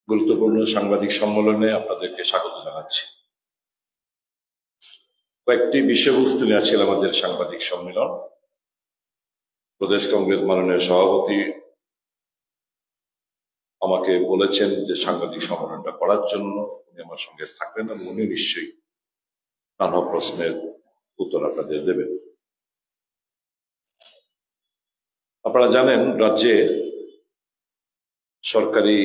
গুরুত্বপূর্ণ সাংবাদিক সম্মেলনে আপনাদেরকে স্বাগত জানাচ্ছি। কয়েকটি বিষয়বস্তু নিয়ে ছিল আমাদের সাংবাদিক সম্মেলন। প্রদেশ কংগ্রেস মাননীয় সভাপতি আমাকে বলেছেন যে সাংবাদিক সম্মেলনটা করার জন্য উনি আমার সঙ্গে থাকবেন এবং উনি নিশ্চয়ই নানা প্রশ্নের উত্তর আপনাদের দেবেন। আপনারা জানেন, রাজ্যে সরকারি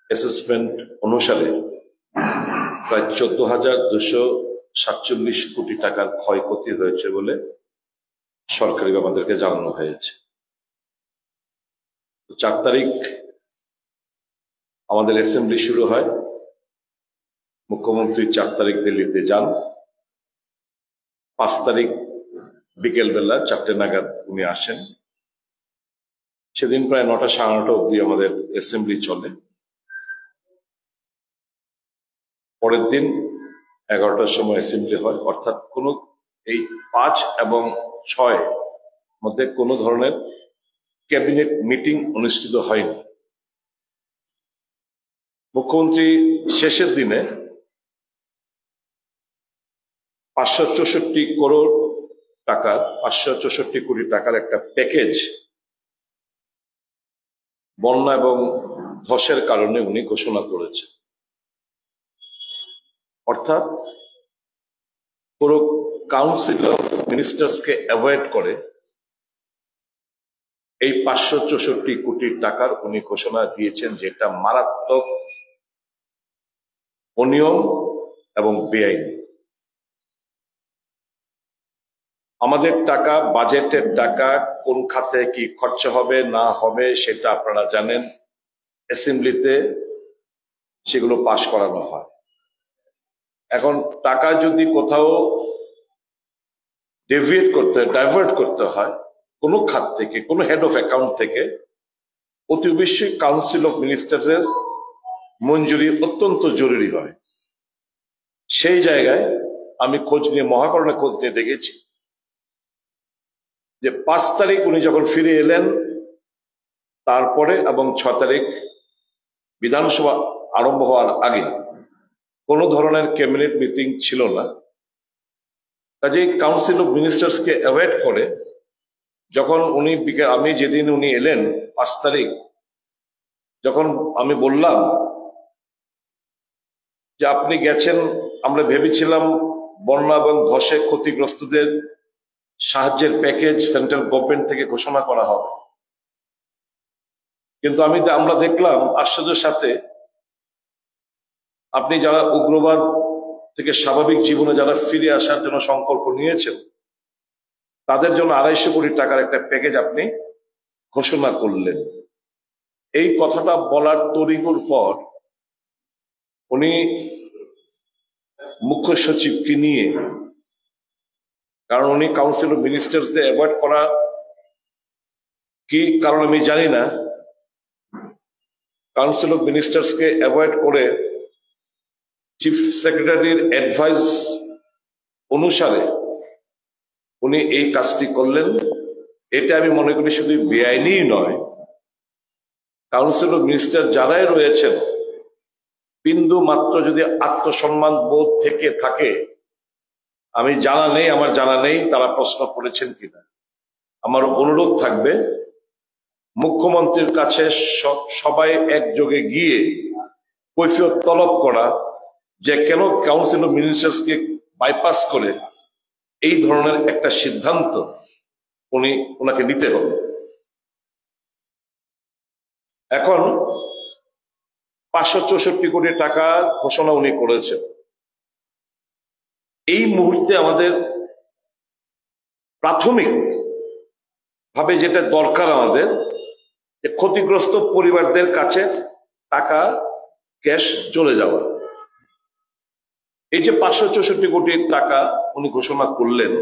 অ্যাসেসমেন্ট অনুসারে প্রায় 14,247 কোটি টাকার ক্ষয়ক্ষতি হয়েছে বলে সরকারিভাবে আমাদেরকে জানানো হয়েছে। 4 তারিখ আমাদের অ্যাসেম্বলি শুরু হয়। মুখ্যমন্ত্রী 4 তারিখ দিল্লিতে যান। 5 তারিখ বিকেলবেলা 4টে নাগাদ উনি আসেন। সেদিন প্রায় 9টা সাড়ে 9টা অব্দি আমাদের অ্যাসেম্বলি চলে। পরের দিন 11টার সময় অ্যাসেম্বলি হয়, অর্থাৎ কোনো এই 5 এবং 6 মধ্যে কোনো ধরনের ক্যাবিনেট মিটিং অনুষ্ঠিত হয়নি। মুখ্যমন্ত্রী শেষের দিনে 564 কোটি টাকার একটা প্যাকেজ বন্যা এবং ধসের কারণে উনি ঘোষণা করেছেন। অর্থাৎ পুরো কাউন্সিল অফ মিনিস্টার্সকে অ্যাভয়েড করে এই 564 কোটি টাকার উনি ঘোষণা দিয়েছেন, যেটা মারাত্মক অনিয়ম এবং বেআইনি। আমাদের টাকা, বাজেটের টাকা কোন খাতে কি খরচা হবে না হবে সেটা আপনারা জানেন। অ্যাসেম্বলিতে সেগুলো পাশ করানো হয়। এখন টাকা যদি কোথাও ডাইভার্ট করতে হয় কোনো খাত থেকে, কোনো হেড অফ অ্যাকাউন্ট থেকে, অতি অবশ্যই কাউন্সিল অফ মিনিস্টার্সের মঞ্জুরি অত্যন্ত জরুরি হয়। সেই জায়গায় আমি মহাকরণে খোঁজ নিয়ে দেখেছি যে 5 তারিখ উনি যখন ফিরে এলেন, তারপরে এবং 6 তারিখ বিধানসভা আরম্ভ হওয়ার আগে কোনো ধরনের ক্যাবিনেট মিটিং ছিল না। কাজেই কাউন্সিল অফ মিনিস্টার্সকে অ্যাভয়েড করে যখন আমি যেদিন উনি এলেন 5 তারিখ, যখন আমি বললাম যে আপনি গেছেন, আমরা ভেবেছিলাম বন্যা এবং ধসে ক্ষতিগ্রস্তদের সাহায্যের প্যাকেজ সেন্ট্রাল গভর্নমেন্ট থেকে ঘোষণা করা হবে, কিন্তু আমরা দেখলাম আশ্চর্যের সাথে আপনি যারা উগ্রবাদ থেকে স্বাভাবিক জীবনে যারা ফিরে আসার জন্য সংকল্প নিয়েছেন তাদের জন্য 250 কোটি টাকার একটা প্যাকেজ আপনি ঘোষণা করলেন। এই কথাটা বলার তড়িঘড়ির পর উনি মুখ্য সচিবকে নিয়ে, কারণ উনি কাউন্সিল অফ মিনিস্টার্সদের অ্যাভয়েড করা কি কারণ আমি জানি না, কাউন্সিল অফ মিনিস্টার্সকে অ্যাভয়েড করে চিফ সেক্রেটারির অ্যাডভাইস অনুসারে উনি এই কাজটি করলেন। এটা আমি মনে করি শুধু বেআইনি নয়, কাউন্সিল অফ মিনিস্টার যারাই রয়েছেন বিন্দু মাত্র যদি আত্মসম্মান বোধ থেকে থাকে, আমার জানা নেই তারা প্রশ্ন করেছেন কিনা। আমার অনুরোধ থাকবে মুখ্যমন্ত্রীর কাছে সবাই একযোগে গিয়ে কৈফিয়ত তলব করা যে কেন কাউন্সিল অফ মিনিস্টার্সকে বাইপাস করে এই ধরনের একটা সিদ্ধান্ত ওনাকে নিতে হবে। এখন 564 কোটি টাকা ঘোষণা উনি করেছেন। এই মুহূর্তে আমাদের প্রাথমিক ভাবে যেটা দরকার, আমাদের ক্ষতিগ্রস্ত পরিবারদের কাছে টাকা ক্যাশ চলে যাওয়া। এই যে 564 কোটি টাকা উনি ঘোষণা করলেন,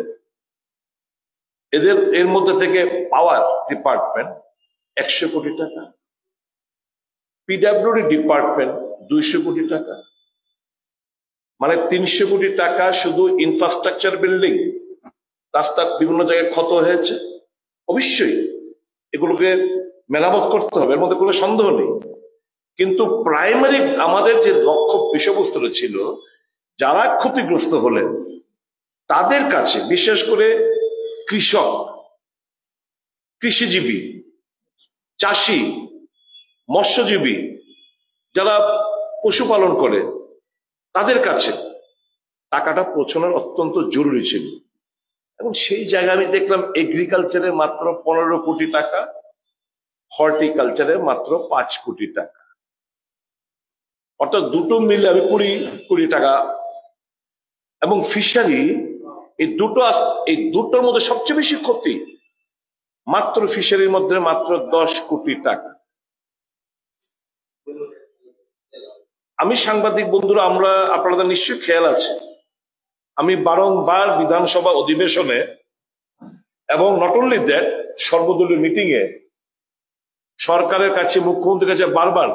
এর মধ্যে থেকে পাওয়ার ডিপার্টমেন্ট 100 কোটি টাকা, পিডব্লিউডি ডিপার্টমেন্ট 200 কোটি টাকা, মানে 300 কোটি টাকা শুধু ইনফ্রাস্ট্রাকচার, বিল্ডিং, রাস্তা বিভিন্ন জায়গায় ক্ষত হয়েছে। অবশ্যই এগুলোকে মেরামত করতে হবে, এর মধ্যে কোনো সন্দেহ নেই, কিন্তু প্রাইমারি আমাদের যে লক্ষ্য বিষয়বস্তুটা ছিল, যারা ক্ষতিগ্রস্ত হলেন তাদের কাছে, বিশেষ করে কৃষক, কৃষিজীবী, চাষি, মৎস্যজীবী, যারা পশুপালন করে, তাদের কাছে টাকাটা পৌঁছানোর অত্যন্ত জরুরি ছিল। এবং সেই জায়গায় আমি দেখলাম এগ্রিকালচারে মাত্র 15 কোটি টাকা, হর্টিকালচারে মাত্র 5 কোটি টাকা, অর্থাৎ দুটো মিলে আমি 20 কোটি টাকা। এবং ফিশারি, এই দুটোর মধ্যে সবচেয়ে বেশি ক্ষতি মাত্র ফিশারির মধ্যে মাত্র 10 কোটি টাকা। আমি সাংবাদিক বন্ধুরা, আপনাদের নিশ্চয়ই খেয়াল আছে, আমি বারংবার বিধানসভা অধিবেশনে এবং নট অনলি দ্যাট, সর্বদলীয় মিটিং এ সরকারের কাছে, মুখ্যমন্ত্রীর কাছে বারবার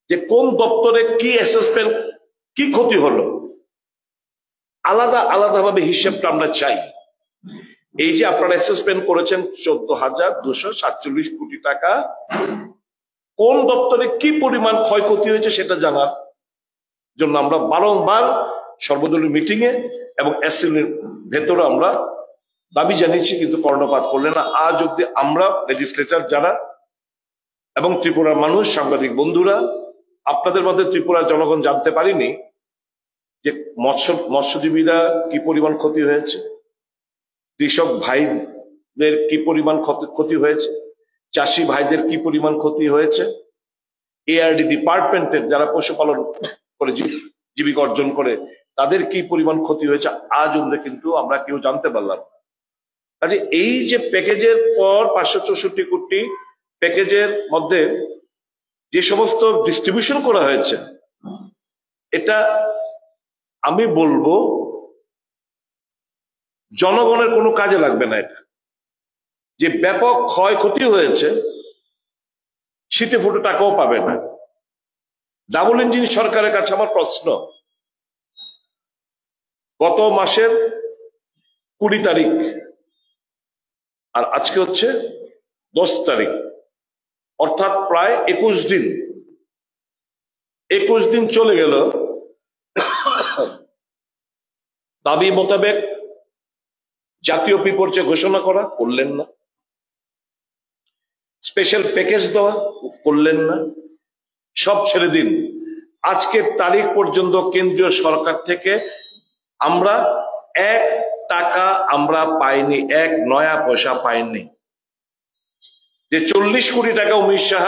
যে কোন দপ্তরে কি অ্যাসেসমেন্ট, কি ক্ষতি হলো, আলাদাভাবে হিসেবটা আমরা চাই। এই যে আপনারা অ্যাসেসমেন্ট করেছেন 14,247 কোটি টাকা, কোন দপ্তরে কি পরিমাণ ক্ষয়ক্ষতি হয়েছে সেটা জানার জন্য আমরা বারংবার সর্বদলীয় মিটিং এ এবং অ্যাসেম্বলির ভেতরে আমরা দাবি জানিয়েছি, কিন্তু কর্ণপাত করলেন না। আজ অব্দি আমরা লেজিসলেটর যারা এবং ত্রিপুরার মানুষ, সাংবাদিক বন্ধুরা, আপনাদের মধ্যে ত্রিপুরার জনগণ জানতে পারিনি যে মৎস্যজীবীরা কি পরিমাণ ক্ষতি হয়েছে, কৃষক ভাইদের কি পরিমাণ ক্ষতি হয়েছে, চাষি ভাইদের কি পরিমাণ ক্ষতি হয়েছে, এআরডি ডিপার্টমেন্টের যারা পশুপালন করে জীবিকা অর্জন করে তাদের কি পরিমাণ ক্ষতি হয়েছে, আজ অব্দি কিন্তু আমরা কেউ জানতে পারলাম না। কাজে এই যে প্যাকেজের পর 564 কোটি প্যাকেজের মধ্যে যে সমস্ত ডিস্ট্রিবিউশন করা হয়েছে, এটা আমি বলবো জনগণের কোনো কাজে লাগবে না। এটা যে ব্যাপক ক্ষয়ক্ষতি হয়েছে, ছিটে ফুটে টাকাও পাবে না। ডাবল ইঞ্জিন সরকারের কাছে আমার প্রশ্ন, গত মাসের 20 তারিখ আর আজকে হচ্ছে 10 তারিখ, অর্থাৎ প্রায় 21 দিন চলে গেল। দাবি মোতাবেক জাতীয় বিপর্যয় ঘোষণা করলেন না, স্পেশাল প্যাকেজ দেওয়া করলেন না, সব ছেড়ে দিন। আজকের তারিখ পর্যন্ত কেন্দ্রীয় সরকার থেকে আমরা 1 টাকা আমরা পাইনি, 1 নয়া পয়সা পাইনি। যে 40 কোটি টাকা অমিত শাহ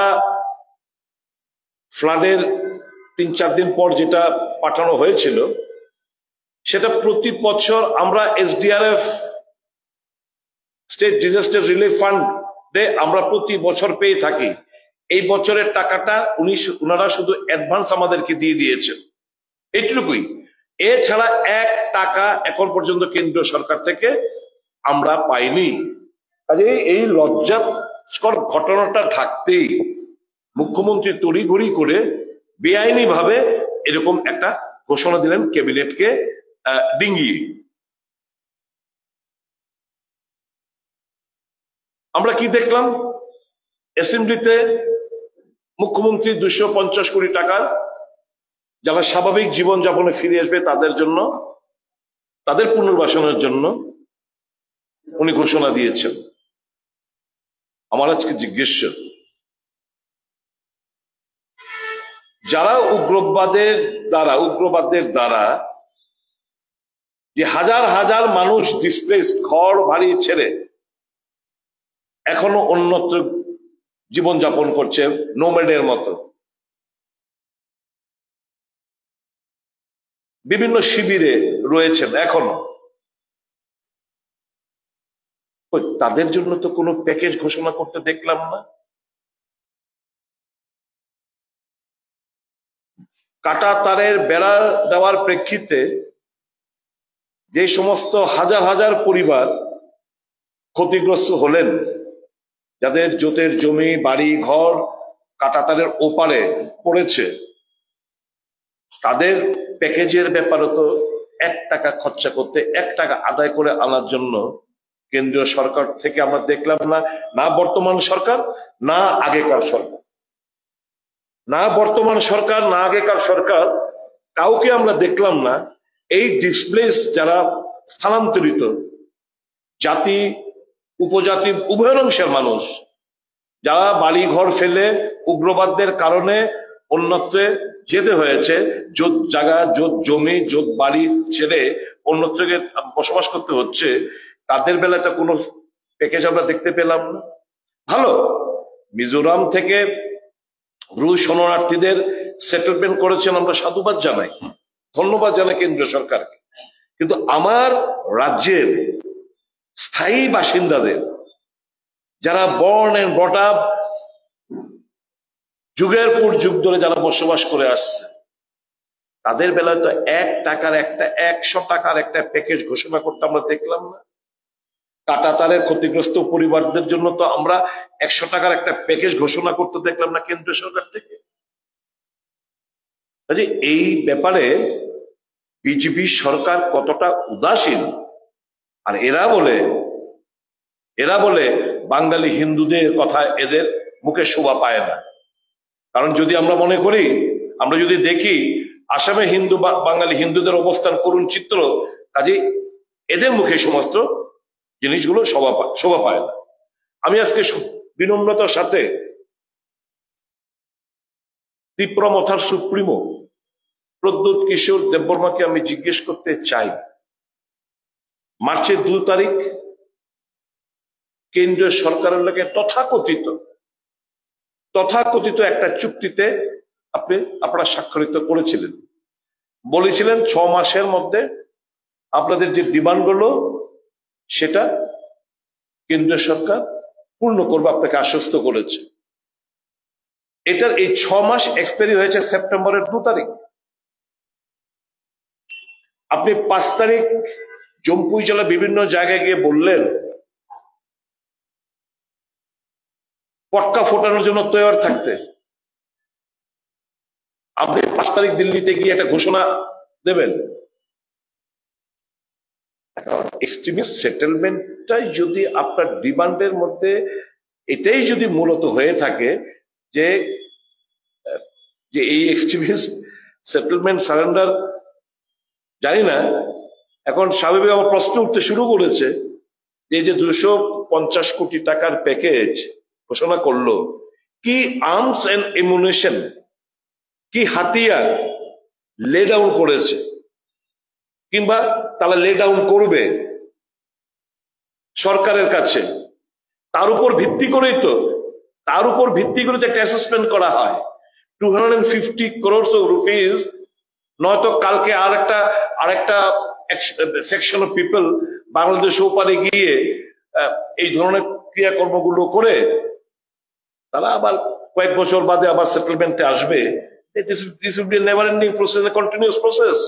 ফ্লাডের 3-4 দিন পর যেটা পাঠানো হয়েছিল, সেটা প্রতি বছর আমরা এসডিআরএফ, স্টেট ডিজাস্টার রিলিফ ফান্ডে আমরা প্রতি বছর পেয়ে থাকি। এই বছরের টাকাটা ওনারা শুধু অ্যাডভান্স আমাদেরকে দিয়ে দিয়েছেন, এইটুকুই। এছাড়া 1 টাকা এখন পর্যন্ত কেন্দ্রীয় সরকার থেকে আমরা পাইনি। কাজে এই লজ্জাস্কর ঘটনাটা ঢাকতেই মুখ্যমন্ত্রী তড়িঘড়ি করে বেআইনি ভাবে এরকম একটা ঘোষণা দিলেন ক্যাবিনেটকে ডিঙ্গিয়ে। আমরা কি দেখলাম? অ্যাসেম্বলিতে মুখ্যমন্ত্রী 250 কোটি টাকার, যারা স্বাভাবিক জীবনযাপনে ফিরে আসবে তাদের জন্য, তাদের পুনর্বাসনের জন্য উনি ঘোষণা দিয়েছেন। আমার আজকে জিজ্ঞেস, যারা উগ্রবাদের দ্বারা যে হাজার হাজার মানুষ ডিসপ্লেস, ঘর বাড়ি ছেড়ে এখনো অন্যত্র জীবনযাপন করছে নোম্যাডের মতো, বিভিন্ন শিবিরে রয়েছেন এখনো, তাদের জন্য তো কোনো প্যাকেজ ঘোষণা করতে দেখলাম না। কাটা তারের বেড়া দেওয়ার প্রেক্ষিতে যে সমস্ত হাজার হাজার পরিবার ক্ষতিগ্রস্ত হলেন, যাদের জোতের জমি, বাড়ি ঘর কাটা তারের ওপারে পড়েছে, তাদের প্যাকেজের ব্যাপারে তো 1 টাকা খরচা করতে, 1 টাকা আদায় করে আনার জন্য কেন্দ্রীয় সরকার থেকে আমরা দেখলাম না, না বর্তমান সরকার না আগেকার সরকার। না বর্তমান সরকার না আগেকার সরকার কাউকে আমরা দেখলাম না এই ডিসপ্লেস যারা স্থানান্তরিত জাতি উপজাতি উভয় অংশের মানুষ যারা বাড়ি ঘর ফেলে উগ্রবাদদের কারণে অন্যত্রে যেতে হয়েছে, জোত জায়গা জোত জমি জোত বাড়ি ছেড়ে অন্যত্রে বসবাস করতে হচ্ছে, তাদের বেলাতে কোনো প্যাকেজ আমরা দেখতে পেলাম না। ভালো, মিজোরাম থেকে ব্রু শরণার্থীদের সেটেলমেন্ট করেছেন, আমরা সাধুবাদ জানাই, ধন্যবাদ জানাই কেন্দ্রীয় সরকারকে। কিন্তু আমার রাজ্যের স্থায়ী বাসিন্দাদের যারা বর্ন এন্ড ব্রট আপ যুগের পর যুগ ধরে যারা বসবাস করে আসছে, তাদের বেলায় তো 100 টাকার একটা প্যাকেজ ঘোষণা করতে আমরা দেখলাম না। কাঁটাতারের ক্ষতিগ্রস্ত পরিবারদের জন্য তো আমরা 100 টাকার একটা প্যাকেজ ঘোষণা করতে দেখলাম না কেন্দ্রীয় সরকার থেকে। এই ব্যাপারে বিজেপি সরকার কতটা উদাসীন। আর এরা বলে বাঙালি হিন্দুদের কথা এদের মুখে শোভা পায় না। কারণ যদি আমরা মনে করি, আমরা যদি দেখি আসামে বাঙালি হিন্দুদের অবস্থান করুণ চিত্র, কাজে এদের মুখে সমস্ত জিনিসগুলো শোভা পায় না। আমি আজকে বিনম্রতার সাথে তীব্রমথার সুপ্রিমো প্রদ্যুৎ কিশোর দেববর্মাকে আমি জিজ্ঞেস করতে চাই, মার্চের 2 তারিখ কেন্দ্রীয় সরকারের লগে তথাকথিত একটা চুক্তিতে আপনারা স্বাক্ষরিত করেছিলেন, বলেছিলেন 6 মাসের মধ্যে আপনাদের যে ডিমান্ডগুলো সেটা কেন্দ্রীয় সরকার পূর্ণ করবে, আপনাকে আশ্বস্ত করেছে। এটার এই 6 মাস এক্সপায়ারি হয়েছে সেপ্টেম্বরের 2 তারিখ। আপনি 5 তারিখ জম্পুই জেলা বিভিন্ন জায়গায় গিয়ে বললেন পটকা ফোটানোর জন্য তৈরি থাকতে। আপনি 5 তারিখ দিল্লিতে গিয়ে একটা ঘোষণা দেবেন। এক্সট্রিমিস্ট সেটেলমেন্টটাই যদি আপনার ডিমান্ডের মধ্যে এটাই যদি মূলত হয়ে থাকে যে এই এক্সট্রিমিস্ট সেটেলমেন্ট সারেন্ডার, জানি না, এখন স্বাভাবিক আমার প্রশ্ন উঠতে শুরু করেছে এই যে 250 কোটি টাকার প্যাকেজ ঘোষণা করলো, কি আর্মস এন্ড এমুনিশন, কি হাতিয়ার লে ডাউন করেছে কিংবা তারা লে ডাউন করবে সরকারের কাছে? তার উপর ভিত্তি করেই তো একটা অ্যাসেসমেন্ট করা হয়। 250 crores of rupees, নয়তো কালকে আরেকটা সেকশন অফ পিপল বাংলাদেশ ওপারে গিয়ে এই ধরনের ক্রিয়াকর্মগুলো করে তারা আবার কয়েক বছর বাদে আবার সেটেলমেন্টে আসবে। This will be a never ending process, a continuous process.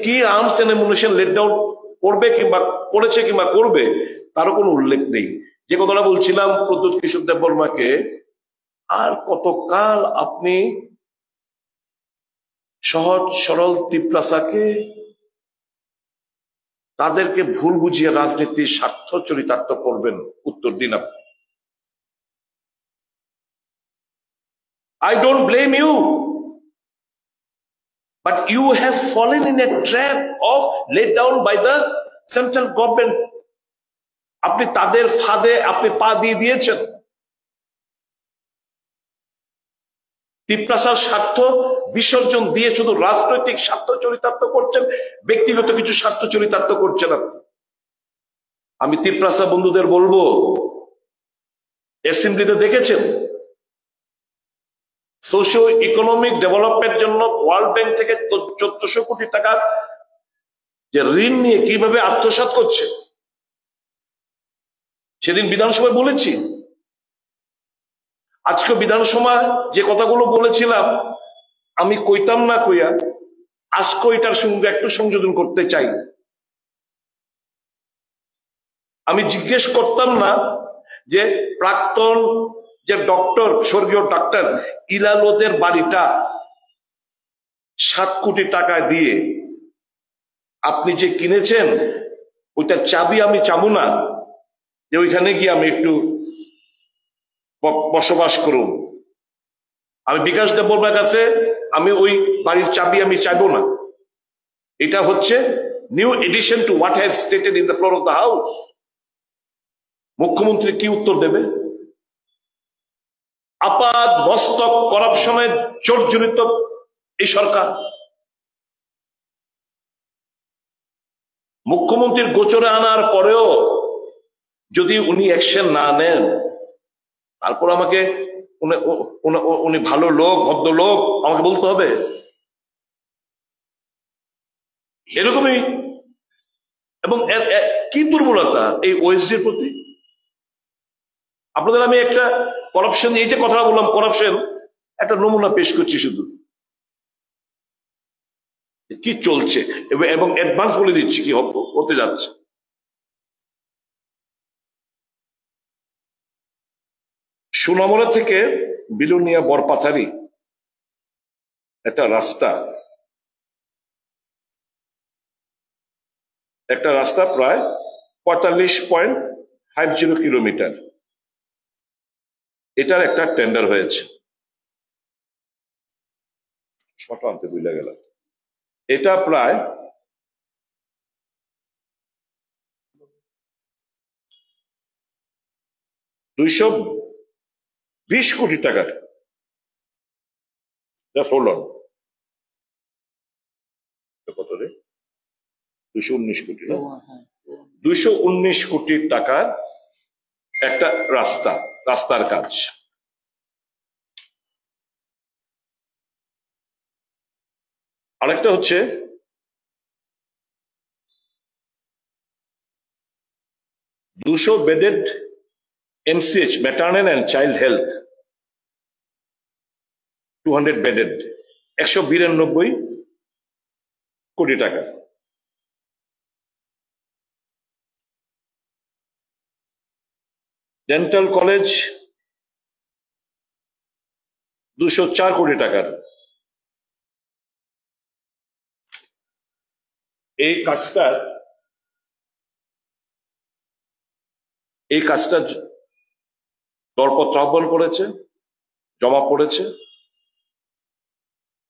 কি arms and ammunition let down করবে কিংবা করেছে কিংবা করবে তারও কোনো উল্লেখ নেই। যে কথাটা বলছিলাম প্রদ্যুৎ কিশোর দেববর্মাকে, আর কতকাল আপনি সহজ সরল তিপ্রাসাকে তাদেরকে ভুল বুঝিয়ে রাজনীতির স্বার্থ চরিতার্থ করবেন? উত্তর দিন আপনি। I don't blame you, but you have fallen in a trap of laid down by the central government. আপনি তাদের ফাঁদে আপনি পা দিয়ে দিয়েছেন। তিপ্রাসার স্বার্থ বিসর্জন দিয়ে শুধু রাজনৈতিক স্বার্থ চরিতার্থ করছেন, ব্যক্তিগত কিছু স্বার্থ চরিতার্থ করছেন আপনি। আমি তিপ্রাসা বন্ধুদের বলবো, অ্যাসেম্বলিতে দেখেছেন সোশিও ইকোনমিক ডেভেলপমেন্টের জন্য ওয়ার্ল্ড ব্যাংক থেকে 1400 কোটি টাকা যে ঋণ নিয়ে কিভাবে আত্মসাৎ করছে। সেদিন বিধানসভায় বলেছি, আজকে বিধানসভায় যে কথাগুলো বলেছিলাম আমি কইতাম না কইয়া আজকে এটার সঙ্গে একটু সংযোজন করতে চাই। আমি জিজ্ঞেস করতাম না যে প্রাক্তন যে ডক্টর, স্বর্গীয় ডাক্তার ইলালোদের বাড়িটা 7 কোটি টাকা দিয়ে আপনি যে কিনেছেন ওইটার চাবি আমি চাবো না যে ওইখানে গিয়ে আমি একটু বসবাস করুন। আমি বিকাশ দেববর্মার কাছে আমি ওই বাড়ির চাবি আমি চাইবো না। এটা হচ্ছে new addition to what have stated in the floor of the house. মুখ্যমন্ত্রী কি উত্তর দেবে? আপাত মস্তক করাপশনে জর্জরিত এই সরকার। মুখ্যমন্ত্রীর গোচরে আনার পরেও যদি উনি অ্যাকশন না নেন, তারপর আমাকে উনি ভালো লোক, ভদ্রলোক আমাকে বলতে হবে? এরকমই। এবং কি দুর্বলতা এই ওএসডির প্রতি। আপনাদের আমি একটা করাপশন, এই যে কথা বললাম করাপশন, একটা নমুনা পেশ করছি শুধু কি চলছে এবং অ্যাডভান্স বলে দিচ্ছি কি হতে যাচ্ছে। সুনামরা থেকে বিলোনিয়া বরপাথারি একটা রাস্তা প্রায় 45.50 কিলোমিটার। এটার একটা টেন্ডার হয়েছে। আনতে ভুলে গেলাম। এটা প্রায় 220 কোটি টাকার। কত রে? 219 কোটি। 219 কোটি টাকার একটা রাস্তার কাজ। আরেকটা হচ্ছে দুশো bedded MCH, maternal and child health, 200 bedded, 192 কোটি টাকা। ডেন্টাল কলেজ 204 কোটি টাকার। এই কাজটা দরপত্র আহ্বান করেছে, জমা পড়েছে।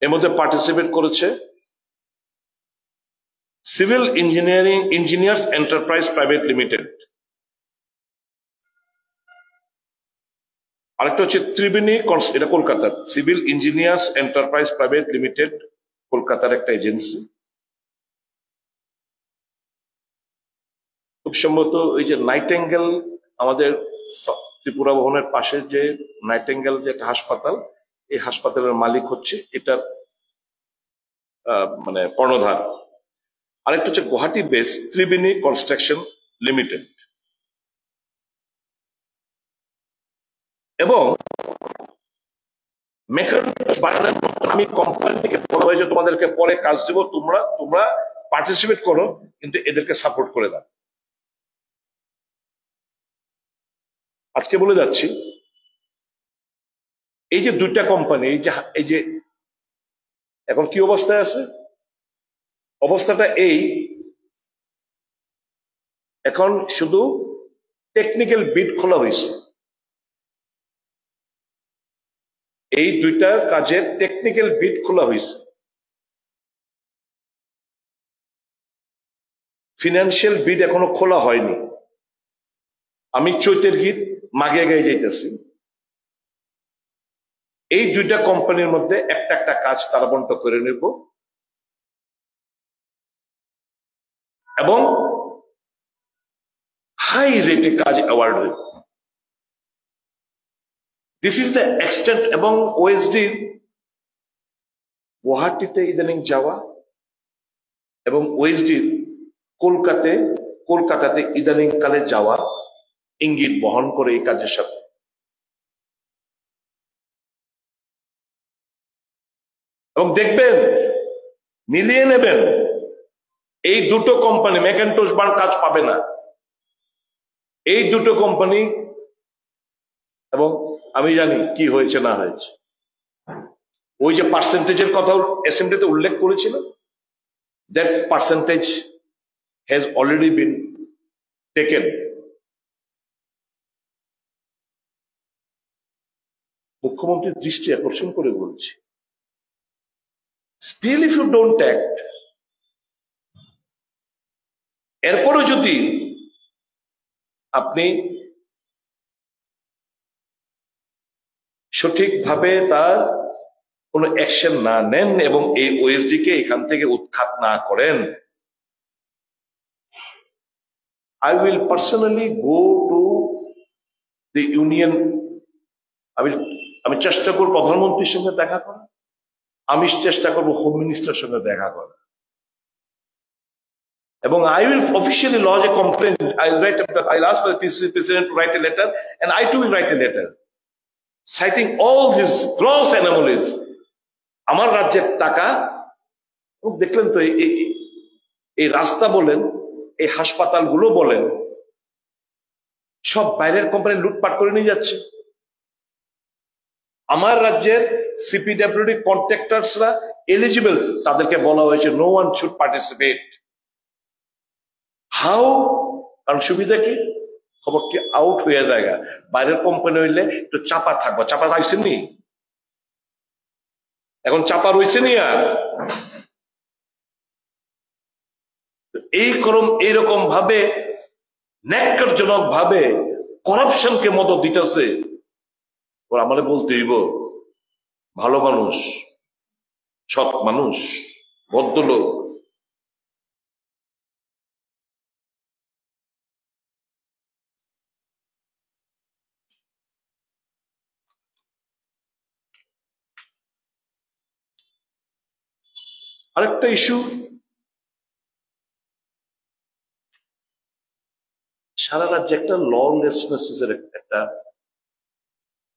এর মধ্যে পার্টিসিপেট করেছে civil engineers enterprise private limited. আরেকটা হচ্ছে ত্রিবেণী, এটা কলকাতার civil engineers enterprise private limited, কলকাতার একটা এজেন্সি। খুব সম্ভবত ওই যে নাইটেঙ্গেল, আমাদের ত্রিপুরা ভবনের পাশে যে নাইটেঙ্গেল যে একটা হাসপাতাল, এই হাসপাতালের মালিক হচ্ছে এটার মানে কর্ণধার। আরেকটা হচ্ছে Guwahati base Triveni construction limited. এবং আমি কোম্পানিকে বলা হয়েছে তোমাদেরকে পরে কাজ দেবো, তোমরা পার্টিসিপেট করো, কিন্তু এদেরকে সাপোর্ট করে দাও। আজকে বলে যাচ্ছি, এই যে দুইটা কোম্পানি, এই যে এখন কি অবস্থায় আছে, অবস্থাটা এই, এখন শুধু টেকনিক্যাল বিড খোলা হয়েছে। এই দুইটা কাজের টেকনিক্যাল বিড খোলা হয়েছে। ফিনান্সিয়াল বিড এখনো খোলা হয়নি। আমি চৈতের গীত মাগে গায়ে যাইতেছি। এই দুইটা কোম্পানির মধ্যে একটা কাজ তারা বন্টন করে নেব এবং হাই রেটে কাজ অ্যাওয়ার্ড হইব। This is the extent. এবং ওএসডি গুয়াহাটিতে ইদানিং যাওয়া এবং ওএসডি কলকাতাতে ইদানিং কালে যাওয়া ইঙ্গিত বহন করে এই কাজের সাথে। এবং দেখবেন, মিলিয়ে নেবেন, এই দুটো কোম্পানি ম্যাকেন্টোশ বার্ন কাজ পাবে না। এই দুটো কোম্পানি, এবং আমি জানি কি হয়েছে না হয়েছে। ওই যে পার্সেন্টেজের কথা অ্যাসেম্বলিতে উল্লেখ করেছিল, that percentage has already been taken. মুখ্যমন্ত্রীর দৃষ্টি আকর্ষণ করে বলছি, still if you don't act, এরপরও যদি আপনি সঠিকভাবে তার কোনো অ্যাকশন না নেন এবং এই ওএসডি কে এখান থেকে উৎখাত না করেন, I will personally go to the union. আমি চেষ্টা করব প্রধানমন্ত্রীর সঙ্গে দেখা করা, আমি চেষ্টা করব হোম মিনিস্টারের সঙ্গে দেখা করা, এবং I will officially lodge a complaint. I'll ask the president to write a letter, and I too will write a letter citing all these gross anomalies. আমার রাজ্যের টাকা দেখলেন তো, এই রাস্তা বলেন, এই হাসপাতালগুলো বলেন, সব বাইরের কোম্পানি লুটপাট করে নিয়ে যাচ্ছে। আমার রাজ্যের সিপিডব্লিউডি কন্ট্রাক্টরসরা এলিজিবল, তাদেরকে বলা হয়েছে no one should participate. How? কারণ সুবিধা কি, খবরটি আউট হয়ে যায়। বাইরের কোম্পানি হইলে একটু চাপা থাকবো, চাপা পাইছেন নি, এখন চাপা রয়েছে নি। আর এইরকম ভাবে ন্যাক্কারজনক ভাবে করাপশনকে মদত দিতেছে, ওর আমাদের বলতে হইব ভালো মানুষ, সৎ মানুষ, ভদ্রলোক। আরেকটা ইস্যু, সারা রাজ্যে একটা ললেসনেস এর একটা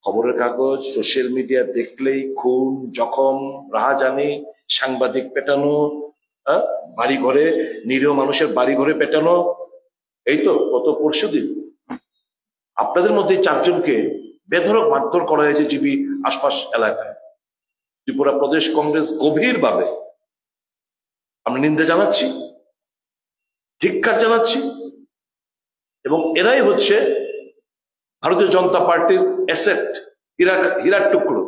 খবরের কাগজ, সোশ্যাল মিডিয়া দেখলেই খুন, জখম, রাহাজানি, সাংবাদিক পেটানো, বাড়ি ঘরে নিরীহ মানুষের বাড়ি ঘরে পেটানো। এই তো গত পরশুদিন আপনাদের মধ্যে 4 জনকে বেধড়ক মারধর করা হয়েছে জিবি আশপাশ এলাকায়। ত্রিপুরা প্রদেশ কংগ্রেস গভীরভাবে আমরা নিন্দা জানাচ্ছি, ধিক্কার জানাচ্ছি, এবং এরাই হচ্ছে ভারতীয় জনতা পার্টির অ্যাসেট, হীরার টুকরো।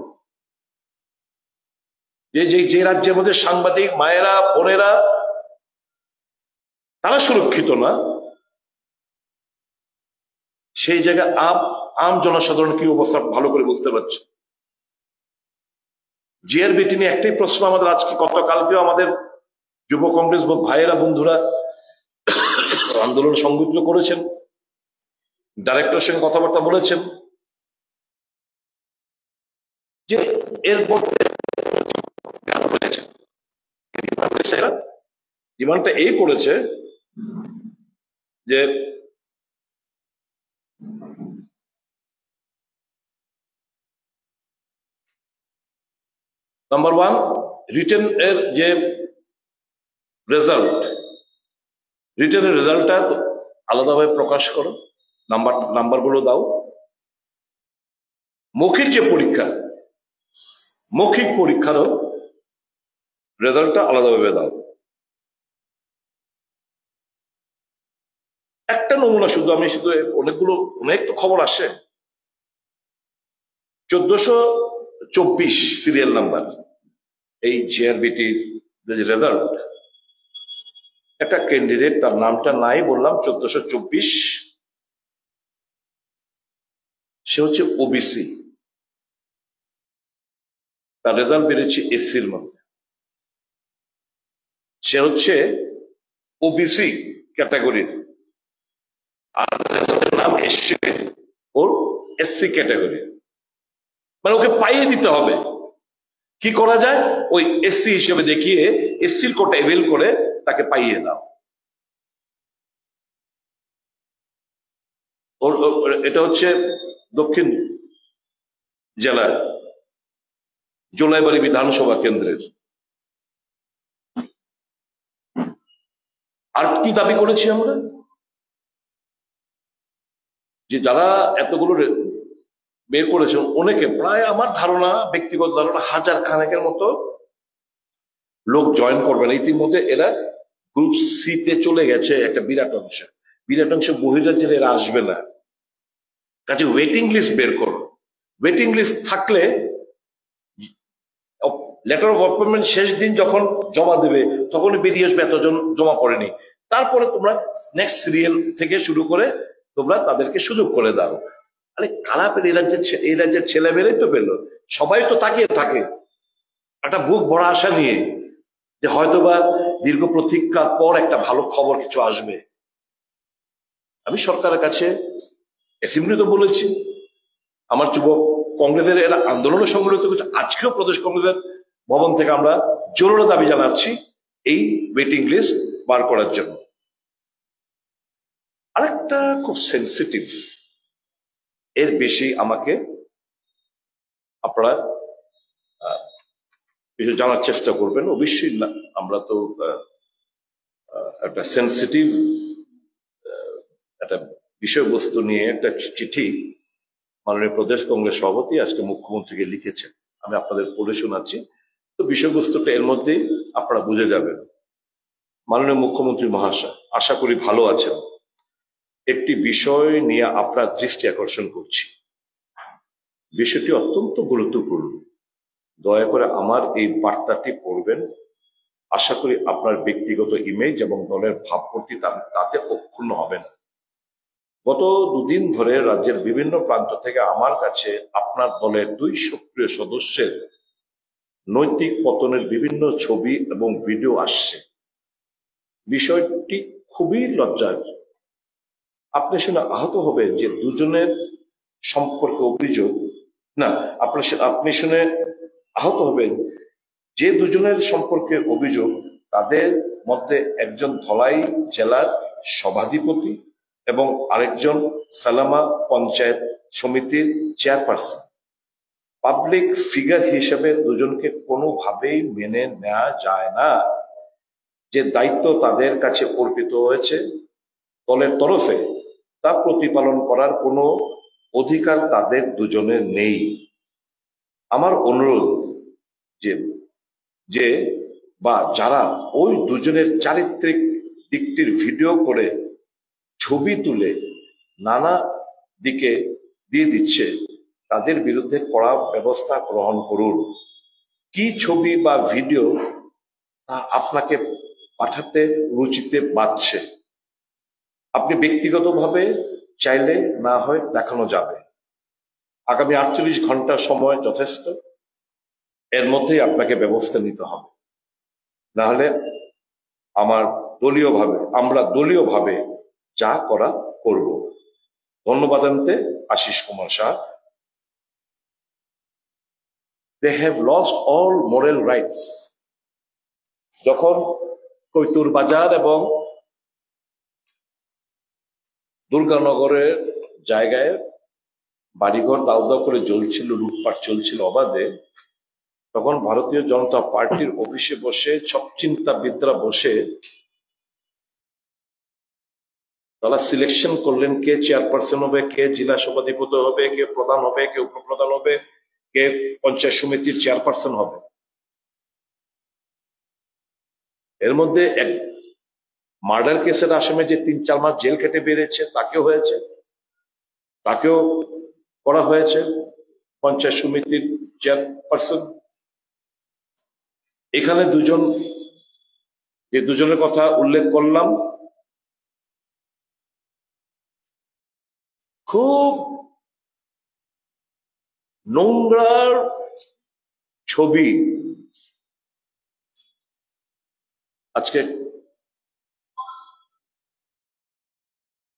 যে রাজ্যের মধ্যে সাংবাদিক মায়েরা, বোনেরা তারা সুরক্ষিত না, সেই জায়গায় আম জনসাধারণ কি অবস্থা ভালো করে বুঝতে পারছে। জিআরবিটি নিয়ে একটাই প্রশ্ন আমাদের আজকে, গতকালকেও আমাদের যুব কংগ্রেস ভাইয়েরা, বন্ধুরা আন্দোলন সংগঠিত করেছেন, ডাইরেক্টরের সঙ্গে কথাবার্তা বলেছেন, যে এর মধ্যে ডিমান্ডটা এই করেছে যে নাম্বার 1, রিটেন এর যে রেজাল্ট, রিটেনের রেজাল্টটা আলাদাভাবে প্রকাশ করো, নাম্বারগুলো দাও। মৌখিক যে পরীক্ষা, মৌখিক পরীক্ষারও রেজাল্টটা আলাদাভাবে দাও। একটা নমুনা শুধু, আমি শুধু অনেক তো খবর আসে, 1424 সিরিয়াল নাম্বার এই জিআরবিটি রেজাল্ট। একটা ক্যান্ডিডেট, তার নামটা নাই বললাম, 1424, সে হচ্ছে ওবিসি, তার রেজাল্ট বেরিয়েছে এসসির মধ্যে, সে হচ্ছে ওবিসি ক্যাটাগরির, আর রেজাল্টের নাম এসসি, ওর এসসি ক্যাটাগরি। মানে ওকে পাইয়ে দিতে হবে। কি করা যায়, ওই এসসি হিসেবে দেখিয়ে এসসির কোটা এভেল করে তাকে পাইয়ে দাও। এটা হচ্ছে দক্ষিণ জেলার জোলাইবাড়ি বিধানসভা কেন্দ্রের। আর কি দাবি করেছি আমরা, যে যারা এতগুলো বের করেছেন, অনেকে, প্রায় আমার ধারণা, ব্যক্তিগত ধারণা, 1000 খানেকের মতো লোক জয়েন করবেন। ইতিমধ্যে এরা গ্রুপ সি তে চলে গেছে একটা বিরাট অংশ বহিরাজ্যের, এরা আসবে না। কাজে ওয়েটিং লিস্ট বের করো। ওয়েটিং লিস্ট থাকলে লেটার অফ অ্যাপয়েন্টমেন্ট শেষ দিন যখন জমা দেবে তখন বেরিয়ে আসবে এতজন জমা পড়েনি, তারপরে তোমরা নেক্সট সিরিয়াল থেকে শুরু করে তোমরা তাদেরকে সুযোগ করে দাও। আরে কারা পেল? এই রাজ্যের ছেলে মেয়েরাই তো পেল। সবাই তো তাকিয়ে থাকে একটা বুক ভরা আশা নিয়ে যে হয়তোবা দীর্ঘ প্রতীক্ষার পর একটা ভালো খবর কিছু আসবে। আমি সরকারের কাছে অ্যাসেম্বলিতে বলেছি, আমার যুবক কংগ্রেসের এরা আন্দোলনে সংগঠিত করছে, আজকেও প্রদেশ কংগ্রেসের ভবন থেকে আমরা জোরালো দাবি জানাচ্ছি এই ওয়েটিং লিস্ট বার করার জন্য। আরেকটা খুব সেন্সিটিভ, এর বেশি আমাকে আপনারা কিছু জানার চেষ্টা করবেন অবশ্যই। না, আমরা তো একটা সেন্সিটিভ একটা বিষয়বস্তু নিয়ে একটা চিঠি মাননীয় প্রদেশ কংগ্রেস সভাপতি আজকে মুখ্যমন্ত্রীকে লিখেছেন, আমি আপনাদের পড়ে শোনাচ্ছি। তো বিষয়বস্তুটা এর মধ্যে আপনারা বুঝে যাবেন। মাননীয় মুখ্যমন্ত্রী মহাশয়, আশা করি ভালো আছেন। একটি বিষয় নিয়ে আপনার দৃষ্টি আকর্ষণ করছি। বিষয়টি অত্যন্ত গুরুত্বপূর্ণ। দয়া করে আমার এই বার্তাটি পড়বেন। আশা করি আপনার ব্যক্তিগত ইমেজ এবং দলের ভাবমূর্তি তাতে অক্ষুণ্ণ হবে না। গত দুদিন ধরে রাজ্যের বিভিন্ন প্রান্ত থেকে আমার কাছে আপনার দলের 2 সক্রিয় সদস্যের নৈতিক পতনের বিভিন্ন ছবি এবং ভিডিও আসছে। বিষয়টি খুবই লজ্জাজনক। আপনি শুনে আহত হবেন যে দুজনের সম্পর্কে অভিযোগ না, আপনি শুনে আহত হবেন যে দুজনের সম্পর্কে অভিযোগ তাদের মধ্যে একজন ধলাই জেলার সভাধিপতি এবং আরেকজন সালামা পঞ্চায়েত সমিতির চেয়ারপারসন। পাবলিক ফিগার হিসেবে দুজনকে কোনোভাবেই মেনে নেওয়া যায় না। যে দায়িত্ব তাদের কাছে অর্পিত হয়েছে দলের তরফে তা প্রতিপালন করার কোনো অধিকার তাদের দুজনের নেই। আমার অনুরোধ যে বা যারা ওই দুজনের চারিত্রিক দিকটির ভিডিও করে ছবি তুলে নানা দিকে দিয়ে দিচ্ছে তাদের বিরুদ্ধে কড়া ব্যবস্থা গ্রহণ করুন। কি ছবি বা ভিডিও তা আপনাকে পাঠাতে রুচিতে বাঁধছে, আপনি ব্যক্তিগতভাবে চাইলে না হয় দেখানো যাবে। আগামী 48 ঘন্টা সময় যথেষ্ট, এর মধ্যেই আপনাকে ব্যবস্থা নিতে হবে। না হলে আমরা দলীয়ভাবে যা করা করব। ধন্যবাদ আনতে Ashis Kumar Shah. They have lost all moral rights. যখন কৈতুর বাজার এবং দুর্গানগরের জায়গায় বাড়িঘর দাউ দাউ করে জ্বলছিল, লুটপাট চলছিল অবাধে, তখন ভারতীয় জনতা পার্টির অফিসে বসে সব চিন্তাবিদরা বসে তারা সিলেকশন করলেন কে চেয়ারপারসন হবে, কে জেলা সভাধিপতি হবে, কে প্রধান হবে, কে উপপ্রধান হবে, কে পঞ্চায়েত সমিতির চেয়ারপারসন হবে। এর মধ্যে এক মার্ডার কেসের আসামে যে 3-4 মাস জেল খেটে বেরিয়েছে তাকেও করা হয়েছে পঞ্চায়েত সমিতির চেয়ারপারসন। এখানে দুজনের কথা উল্লেখ করলাম, খুব নোংরার ছবি আজকে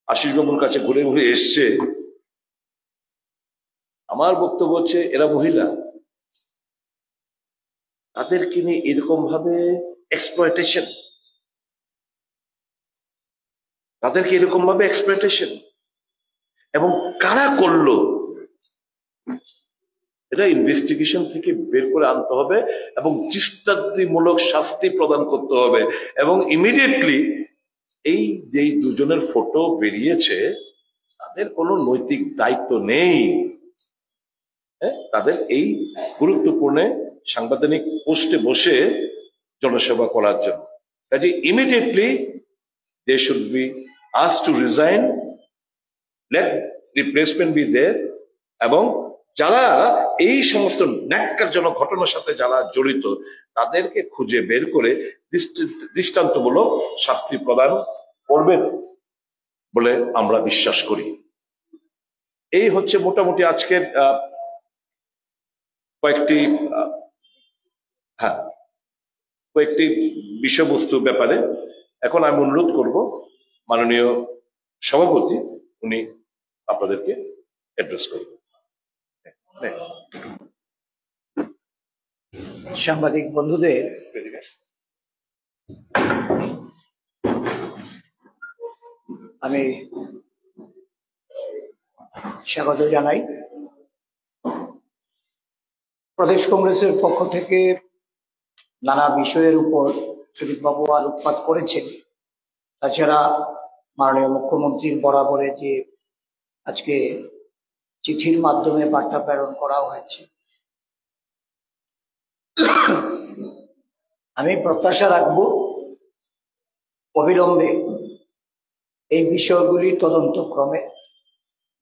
আশিস বাবুর কাছে ঘুরে ঘুরে এসছে। আমার বক্তব্য হচ্ছে এরা মহিলা, তাদেরকে নিয়ে এরকম ভাবে এক্সপ্লয়টেশন, এবং কারা করলো এটা ইনভেস্টিগেশন থেকে বের করে আনতে হবে এবং দৃষ্টান্তমূলক শাস্তি প্রদান করতে হবে। এবং ইমিডিয়েটলি এই যে দুজনের ফটো বেরিয়েছে তাদের কোনো নৈতিক দায়িত্ব নেই, তাদের এই গুরুত্বপূর্ণ সাংবিধানিক পোস্টে বসে জনসেবা করার জন্য। কাজে immediately they should be asked to resign, let replacement be there, এবং যারা এই সমস্ত ন্যাক্কারজনক ঘটনার সাথে যারা জড়িত তাদেরকে খুঁজে বের করে দৃষ্টান্তমূলক শাস্তি প্রদান করবেন বলে আমরা বিশ্বাস করি। এই হচ্ছে মোটামুটি আজকের কয়েকটি বিষয়বস্তু ব্যাপারে। এখন আমি অনুরোধ করব মাননীয় সভাপতি উনি আপনাদেরকে অ্যাড্রেস করবেন। সাংবাদিক বন্ধুদের আমি স্বাগত জানাই। প্রদেশ কংগ্রেসের পক্ষ থেকে নানা বিষয়ের উপর সুদীপবাবু আলোকপাত করেছেন। তাছাড়া মাননীয় মুখ্যমন্ত্রীর বরাবরে যে আজকে চিঠির মাধ্যমে বার্তা প্রেরণ করা হয়েছে, আমি প্রত্যাশা রাখব অবিলম্বে এই বিষয়গুলি তদন্তক্রমে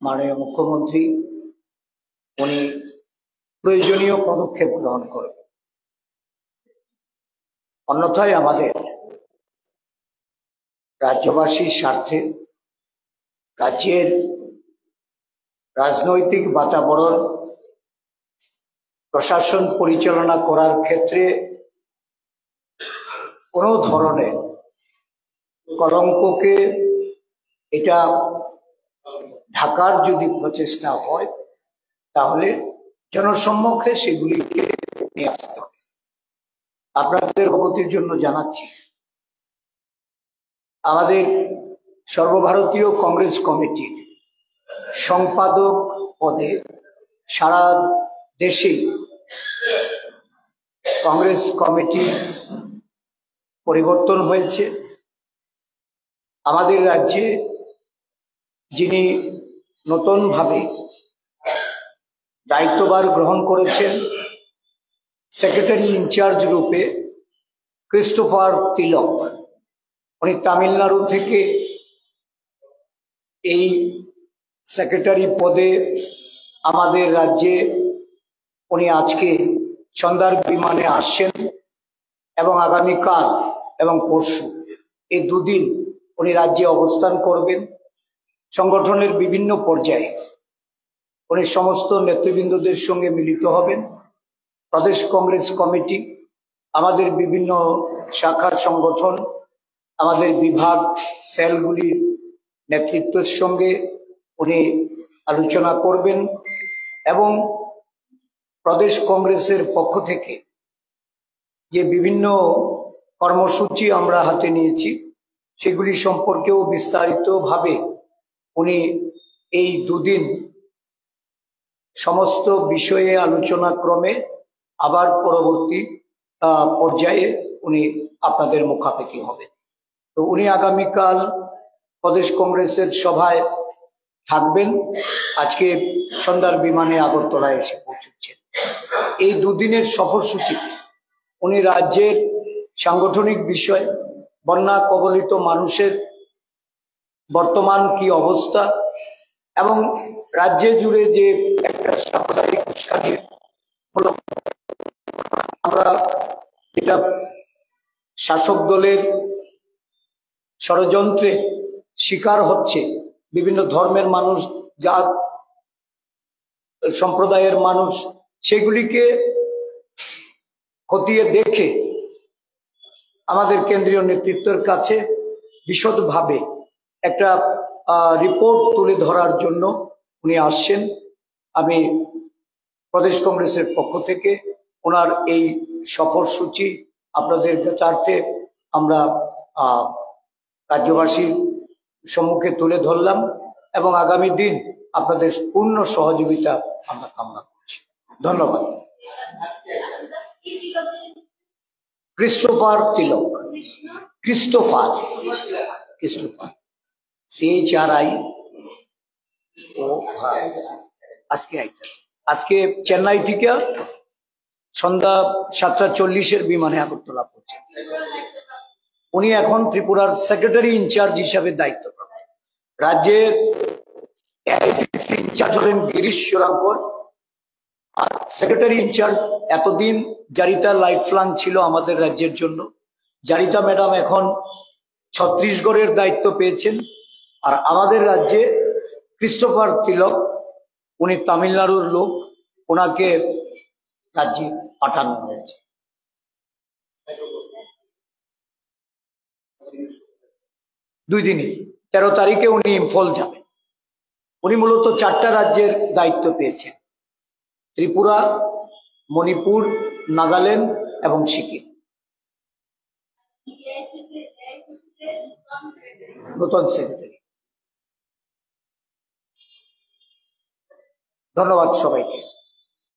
মাননীয় মুখ্যমন্ত্রী উনি প্রয়োজনীয় পদক্ষেপ গ্রহণ করবেন। অন্যথায় আমাদের রাজ্যবাসীর স্বার্থে রাজ্যের রাজনৈতিক বাতাবরণ প্রশাসন পরিচালনা করার ক্ষেত্রে কোনো ধরনের কলঙ্ককে এটা ঢাকার যদি প্রচেষ্টা হয় তাহলে জনসম্মুখে সেগুলিকে নিয়ে আসতে হবে। আপনাদের অবগতির জন্য জানাচ্ছি, আমাদের সর্বভারতীয় কংগ্রেস কমিটির সম্পাদক পদে সারা দেশে কংগ্রেস কমিটি পরিবর্তন হয়েছে। আমাদের রাজ্যে যিনি নতুনভাবে দায়িত্বভার গ্রহণ করেছেন সেক্রেটারি ইনচার্জ রূপে ক্রিস্টোফার তিলক, উনি তামিলনাড়ু থেকে এই সেক্রেটারি পদে আমাদের রাজ্যে উনি আজকে সন্ধ্যার বিমানে আসছেন এবং আগামীকাল এবং পরশু এই দুদিন উনি রাজ্যে অবস্থান করবেন। সংগঠনের বিভিন্ন পর্যায়ে উনি সমস্ত নেতৃবৃন্দদের সঙ্গে মিলিত হবেন। প্রদেশ কংগ্রেস কমিটি, আমাদের বিভিন্ন শাখার সংগঠন, আমাদের বিভাগ সেলগুলির নেতৃত্বের সঙ্গে উনি আলোচনা করবেন এবং প্রদেশ কংগ্রেসের পক্ষ থেকে যে বিভিন্ন কর্মসূচি আমরা হাতে নিয়েছি সেগুলি সম্পর্কেও বিস্তারিতভাবে উনি এই দুদিন সমস্ত বিষয়ে আলোচনা ক্রমে আবার পরবর্তী পর্যায়ে উনি আপনাদের মুখাপেক্ষি হবেন। তো উনি আগামীকাল প্রদেশ কংগ্রেসের সভায় থাকবেন, আজকে সন্ধ্যার বিমানে আগরতলায় এসে পৌঁছচ্ছেন। এই দুদিনের সফরসূচি উনি রাজ্যের সাংগঠনিক বিষয়, বন্যা কবলিত মানুষের বর্তমান কি অবস্থা এবং রাজ্যে জুড়ে যে একটা সাম্প্রদায়িক উস্কানির হলো, আমরা এটা শাসক দলের ষড়যন্ত্রে শিকার হচ্ছে বিভিন্ন ধর্মের মানুষ, জাত সম্প্রদায়ের মানুষ, সেগুলিকে খতিয়ে দেখে আমাদের কেন্দ্রীয় নেতৃত্বের কাছে বিশদভাবে একটা রিপোর্ট তুলে ধরার জন্য উনি আসছেন। আমি প্রদেশ কংগ্রেসের পক্ষ থেকে ওনার এই সফরসূচি আপনাদের জ্ঞাতার্থে আমরা রাজ্যবাসীর সম্মুখে তুলে ধরলাম এবং আগামী দিন আপনাদের পূর্ণ সহযোগিতা আমরা কামনা করছি। ধন্যবাদ। ক্রিস্টোফার তিলক, ক্রিস্টোফার CHRI ও আজকে চেন্নাই থেকে সন্ধ্যা 7:40 বিমানে আগরতলা পৌঁছে। উনি এখন ত্রিপুরার সেক্রেটারি ইনচার্জ হিসাবে দায়িত্ব পাবেন। রাজ্যের AICC ইনচার্জ হলেন গিরিশ শোরাঙ্কর, আর সেক্রেটারি ইনচার্জ এতদিন জারিতা লাইফ লাং ছিল আমাদের রাজ্যের জন্য। জারিতা ম্যাডাম এখন ছত্তিশগড়ের দায়িত্ব পেয়েছেন। আর আমাদের রাজ্যে ক্রিস্টোফার তিলক, উনি তামিলনাড়ুর লোক, ওনাকে রাজ্যে পাঠানো হয়েছে। দুই দিনে 13 তারিখে উনি ইম্ফল যাবেন। উনি মূলত 4টা রাজ্যের দায়িত্ব পেয়েছেন: ত্রিপুরা, মণিপুর, নাগাল্যান্ড এবং সিকিম। নতুন সেক্রেটারি। ধন্যবাদ সবাইকে।